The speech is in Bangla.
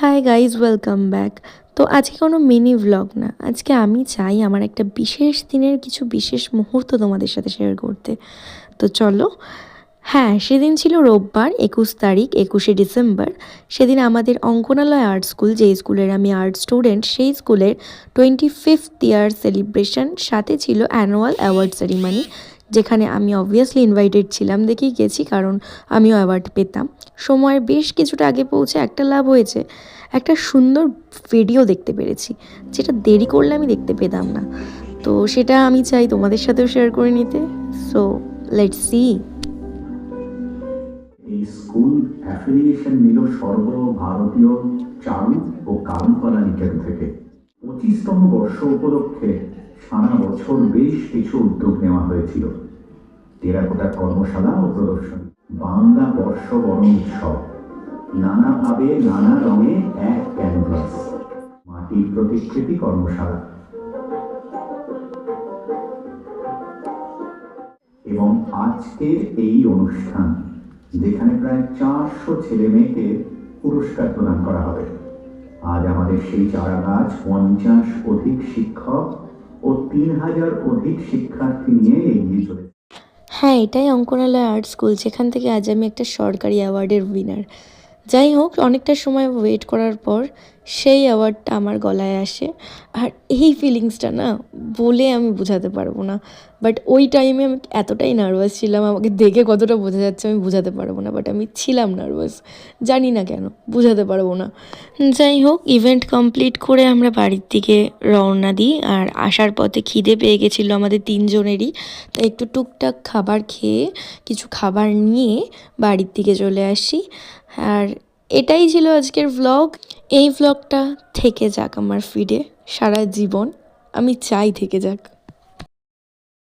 Hi guys, welcome back. তো আজকে কোনো মিনি ভ্লগ না, আজকে আমি চাই আমার একটা বিশেষ দিনের কিছু বিশেষ মুহূর্ত তোমাদের সাথে শেয়ার করতে। তো চলো। হ্যাঁ, সেদিন ছিল রোববার 21 তারিখ, 21শে ডিসেম্বর। সেদিন আমাদের অঙ্কনালয় আর্ট স্কুল, যেই স্কুলের আমি আর্ট স্টুডেন্ট, সেই স্কুলের 25th ইয়ার সেলিব্রেশন, সাথে ছিল অ্যানুয়াল অ্যাওয়ার্ড সেরিমানি, যেখানে আমি অবভিয়াসলি ইনভাইটেড ছিলাম, দেখেই গেছি, কারণ আমিও অ্যাওয়ার্ড পেতাম। সময়ের বেশ কিছুটা আগে পৌঁছে একটা লাভ হয়েছে, একটা সুন্দর ভিডিও দেখতে পেরেছি, যেটা দেরি করলে আমি দেখতে পেতাম না। তো সেটা আমি চাই তোমাদের সাথেও শেয়ার করে নিতে। So let's see. এই স্কুল অ্যাফিলিয়েশন নিল সর্বভারতীয় চারু ও কারুকলা নিকেতন থেকে। 25তম বর্ষ উপলক্ষে সারা বছর বেশ কিছু উদ্যোগ নেওয়া হয়েছিল। টেরাকোটা কর্মশালা ও প্রদর্শনী, বাংলা বর্ষবরণ উৎসব, নানাভাবে নানা রঙে এক ক্যানভাস, মাটির প্রতিকৃতি কর্মশালা এবং আজকের এই অনুষ্ঠান, যেখানে প্রায় 400 ছেলে মেয়েকে পুরস্কার প্রদান করা হবে। আজ আমাদের সেই চারা গাছ 50 অধিক শিক্ষক ও 3000 অধিক শিক্ষার্থী নিয়ে এগিয়ে চলেছে। হ্যাঁ, এটাই অঙ্কনালয় আর্ট স্কুল, যেখান থেকে আজ আমি একটা সরকারি অ্যাওয়ার্ডের উইনার। যাই হোক, অনেকটা সময় ওয়েট করার পর সেই অ্যাওয়ার্ডটা আমার গলায় আসে। আর এই ফিলিংসটা না বলে আমি বোঝাতে পারবো না। বাট ওই টাইমে আমি এতটাই নার্ভাস ছিলাম, আমাকে দেখে কতটা বোঝা যাচ্ছে আমি বোঝাতে পারবো না, বাট আমি ছিলাম নার্ভাস, জানি না কেন, বোঝাতে পারবো না। যাই হোক, ইভেন্ট কমপ্লিট করে আমরা বাড়ির দিকে রওনা দিই। আর আসার পথে খিদে পেয়ে গেছিলো আমাদের তিনজনেরই, তাই একটু টুকটাক খাবার খেয়ে, কিছু খাবার নিয়ে বাড়ির দিকে চলে আসি। আর এটাই ছিল আজকের ভ্লগ। এই ভ্লগটা থেকে যাক আমার ফিডে সারা জীবন, আমি চাই থেকে যাক।